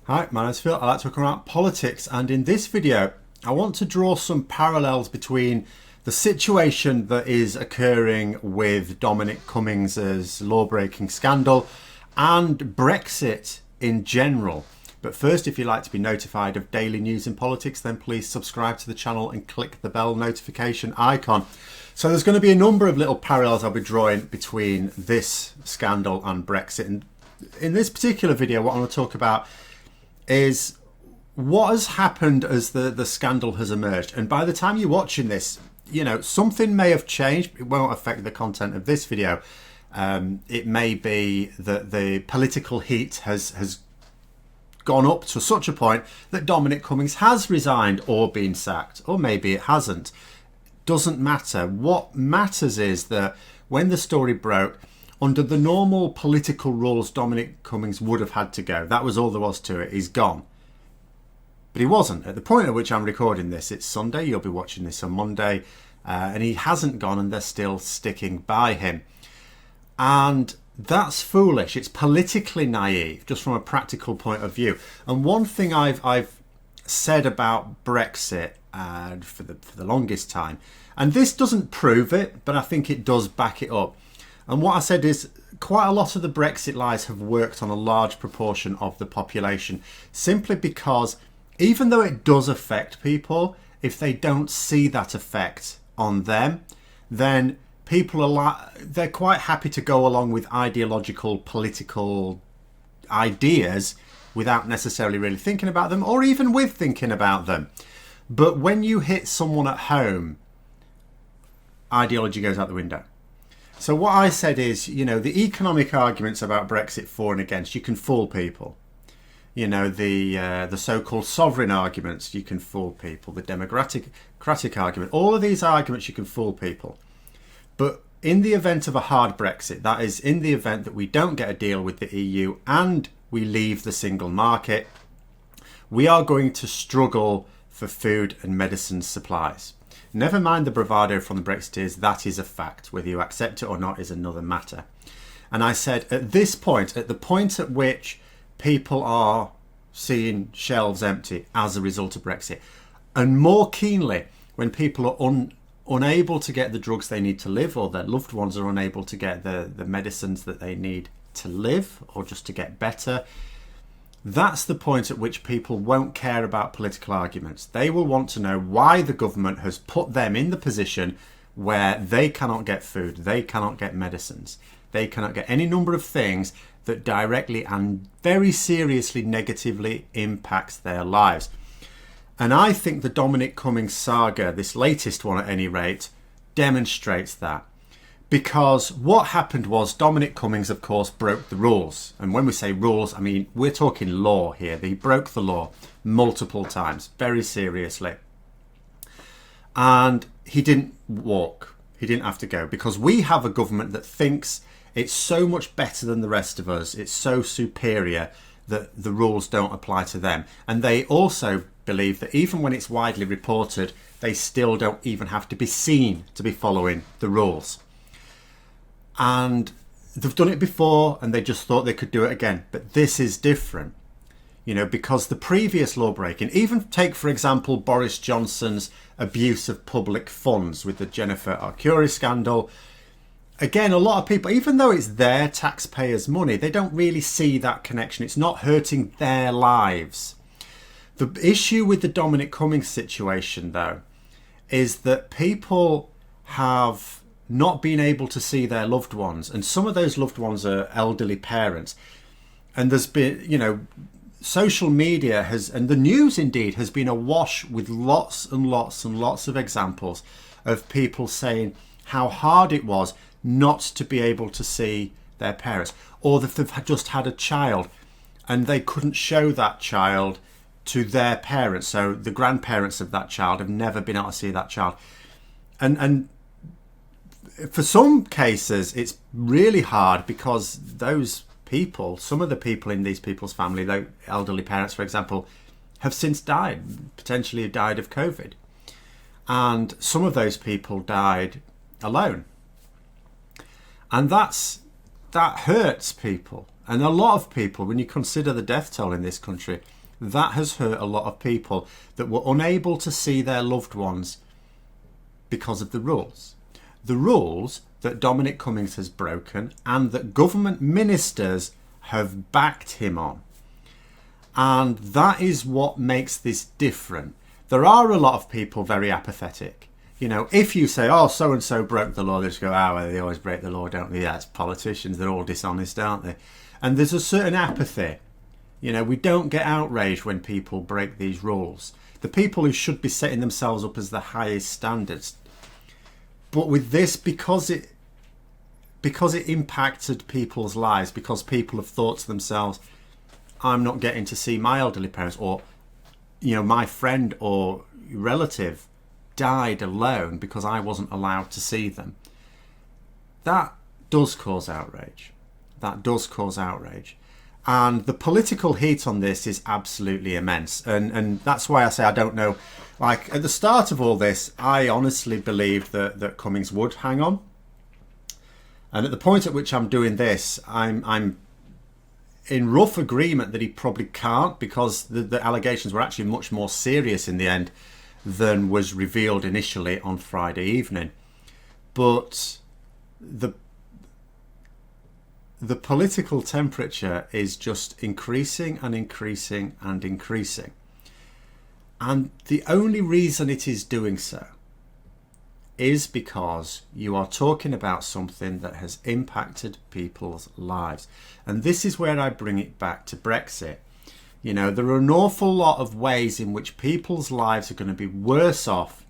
Hi, my name's Phil. I like to talk about politics, and in this video I want to draw some parallels between the situation that is occurring with Dominic Cummings' law-breaking scandal and Brexit in general. But first, if you'd like to be notified of daily news in politics, then please subscribe to the channel and click the bell notification icon. So there's going to be a number of little parallels I'll be drawing between this scandal and Brexit. And in this particular video, what I want to talk about is what has happened as the scandal has emerged. And by the time you're watching this, you know, something may have changed. It won't affect the content of this video. It may be that the political heat has gone up to such a point that Dominic Cummings has resigned or been sacked, or maybe it hasn't. Doesn't matter. What matters is that when the story broke, under the normal political rules, Dominic Cummings would have had to go. That was all there was to it. He's gone. But he wasn't. At the point at which I'm recording this, it's Sunday. You'll be watching this on Monday. And he hasn't gone, and they're still sticking by him. And that's foolish. It's politically naive, just from a practical point of view. And one thing I've said about Brexit for the longest time, and this doesn't prove it, but I think it does back it up. And what I said is quite a lot of the Brexit lies have worked on a large proportion of the population, simply because even though it does affect people, if they don't see that effect on them, then they're quite happy to go along with ideological political ideas without necessarily really thinking about them, or even with thinking about them. But when you hit someone at home, ideology goes out the window. So what I said is, you know, the economic arguments about Brexit for and against, you can fool people. You know, the so-called sovereign arguments, you can fool people. The democratic argument, all of these arguments, you can fool people. But in the event of a hard Brexit, that is, in the event that we don't get a deal with the EU and we leave the single market, we are going to struggle for food and medicine supplies. Never mind the bravado from the Brexiteers, that is a fact. Whether you accept it or not is another matter. And I said, at this point, at the point at which people are seeing shelves empty as a result of Brexit, and more keenly when people are unable to get the drugs they need to live, or their loved ones are unable to get the medicines that they need to live or just to get better, that's the point at which people won't care about political arguments. They will want to know why the government has put them in the position where they cannot get food, they cannot get medicines, they cannot get any number of things that directly and very seriously negatively impacts their lives. And I think the Dominic Cummings saga, this latest one at any rate, demonstrates that. Because what happened was Dominic Cummings, of course, broke the rules. And when we say rules, I mean, we're talking law here. He broke the law multiple times, very seriously. And he didn't walk. He didn't have to go. Because we have a government that thinks it's so much better than the rest of us. It's so superior that the rules don't apply to them. And they also believe that even when it's widely reported, they still don't even have to be seen to be following the rules. And they've done it before and they just thought they could do it again. But this is different, you know, because the previous law breaking, even take, for example, Boris Johnson's abuse of public funds with the Jennifer Arcuri scandal. Again, a lot of people, even though it's their taxpayers' money, they don't really see that connection. It's not hurting their lives. The issue with the Dominic Cummings situation, though, is that people have not been able to see their loved ones, and some of those loved ones are elderly parents, and there's been, you know, social media has, and the news indeed, has been awash with lots and lots and lots of examples of people saying how hard it was not to be able to see their parents, or that they've just had a child and they couldn't show that child to their parents, so the grandparents of that child have never been able to see that child. And for some cases, it's really hard because those people, some of the people in these people's family, the elderly parents, for example, have since died, potentially died of COVID. And some of those people died alone. And that hurts people. And a lot of people, when you consider the death toll in this country, that has hurt a lot of people that were unable to see their loved ones because of the rules. The rules that Dominic Cummings has broken and that government ministers have backed him on. And that is what makes this different. There are a lot of people very apathetic. You know, if you say, oh, so-and-so broke the law, they just go, oh, well, they always break the law, don't they? Yeah, it's politicians, they're all dishonest, aren't they? And there's a certain apathy. You know, we don't get outraged when people break these rules. The people who should be setting themselves up as the highest standards. But with this, because it impacted people's lives, because people have thought to themselves, I'm not getting to see my elderly parents, or, you know, my friend or relative died alone because I wasn't allowed to see them. That does cause outrage. That does cause outrage. And the political heat on this is absolutely immense. And that's why I say I don't know. Like, at the start of all this, I honestly believed that Cummings would hang on. And at the point at which I'm doing this, I'm in rough agreement that he probably can't, because the allegations were actually much more serious in the end than was revealed initially on Friday evening. But the political temperature is just increasing and increasing and increasing. And the only reason it is doing so is because you are talking about something that has impacted people's lives. And this is where I bring it back to Brexit. You know, there are an awful lot of ways in which people's lives are going to be worse off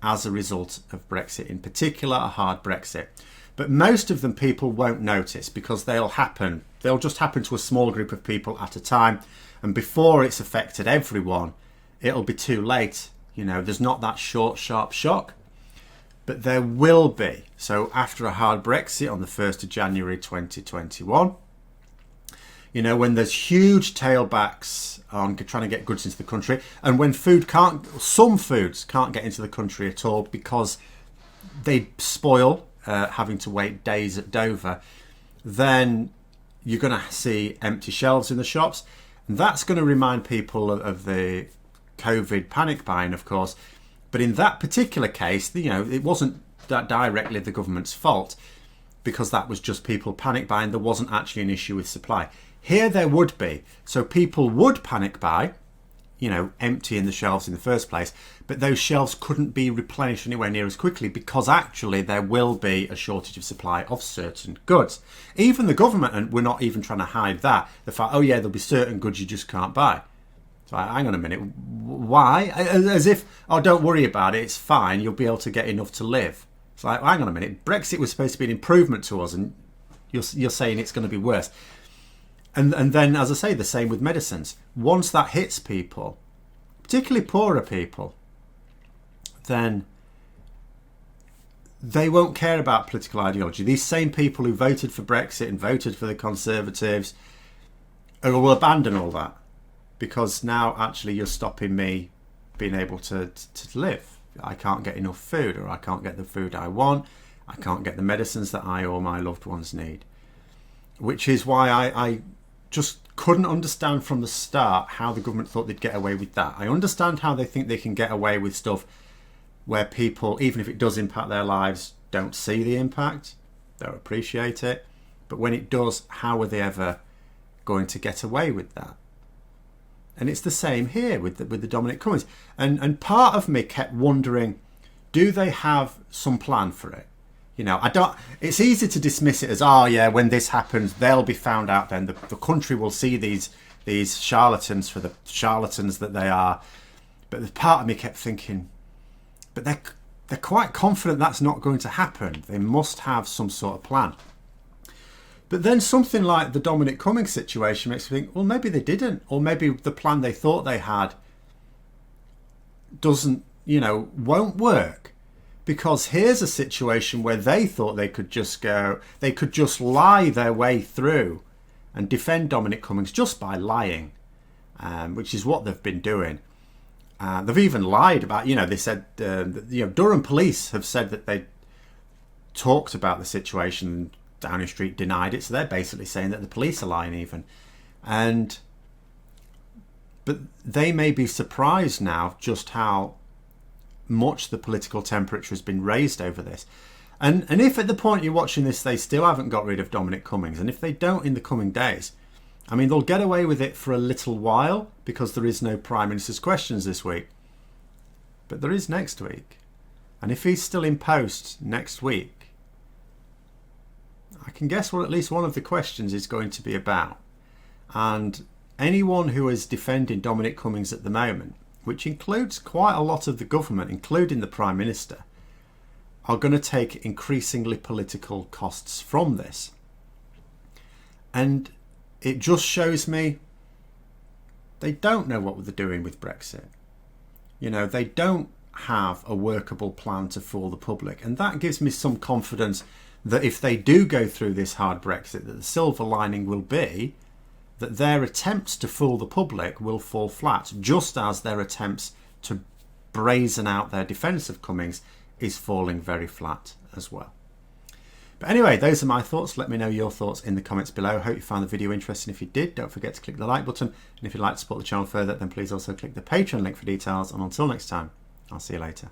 as a result of Brexit, in particular a hard Brexit. But most of them people won't notice, because they'll just happen to a small group of people at a time. And before it's affected everyone, it'll be too late. You know, there's not that short, sharp shock. But there will be. So after a hard Brexit on the 1st of January 2021, you know, when there's huge tailbacks on trying to get goods into the country, and when some foods can't get into the country at all because they spoil, having to wait days at Dover, then you're going to see empty shelves in the shops. And that's going to remind people of the COVID panic buying, of course. But in that particular case, you know, it wasn't that directly the government's fault, because that was just people panic buying. There wasn't actually an issue with supply. Here there would be. So people would panic buy, you know, emptying the shelves in the first place, but those shelves couldn't be replenished anywhere near as quickly, because actually there will be a shortage of supply of certain goods. Even the government, and we're not even trying to hide that, the fact, oh yeah, there'll be certain goods you just can't buy. So hang on a minute, why? As if, oh, don't worry about it, it's fine, you'll be able to get enough to live. It's like, hang on a minute, Brexit was supposed to be an improvement to us, and you're saying it's going to be worse. And then, as I say, the same with medicines. Once that hits people, particularly poorer people, then they won't care about political ideology. These same people who voted for Brexit and voted for the Conservatives will abandon all that, because now actually you're stopping me being able to live. I can't get enough food, or I can't get the food I want. I can't get the medicines that I or my loved ones need. Which is why I just couldn't understand from the start how the government thought they'd get away with that. I understand how they think they can get away with stuff where people, even if it does impact their lives, don't see the impact, don't appreciate it. But when it does, how are they ever going to get away with that? And it's the same here with the Dominic Cummings. And part of me kept wondering, do they have some plan for it? You know, it's easy to dismiss it as, oh yeah, when this happens, they'll be found out then. The country will see these charlatans for the charlatans that they are. But the part of me kept thinking, but they're quite confident that's not going to happen. They must have some sort of plan. But then something like the Dominic Cummings situation makes me think, well, maybe they didn't. Or maybe the plan they thought they had won't work. Because here's a situation where they thought they could just lie their way through and defend Dominic Cummings just by lying, which is what they've been doing. They've even lied about, they said, Durham police have said that they talked about the situation and Downing Street denied it, so they're basically saying that the police are lying even. But they may be surprised now just how much the political temperature has been raised over this. And if at the point you're watching this they still haven't got rid of Dominic Cummings, and if they don't in the coming days, I mean, they'll get away with it for a little while because there is no Prime Minister's Questions this week. But there is next week. And if he's still in post next week, I can guess what at least one of the questions is going to be about. And anyone who is defending Dominic Cummings at the moment, which includes quite a lot of the government, including the Prime Minister, are going to take increasingly political costs from this. And it just shows me they don't know what they're doing with Brexit. You know, they don't have a workable plan to fool the public. And that gives me some confidence that if they do go through this hard Brexit, that the silver lining will be that their attempts to fool the public will fall flat, just as their attempts to brazen out their defence of Cummings is falling very flat as well. But anyway, those are my thoughts. Let me know your thoughts in the comments below. I hope you found the video interesting. If you did, don't forget to click the like button. And if you'd like to support the channel further, then please also click the Patreon link for details. And until next time, I'll see you later.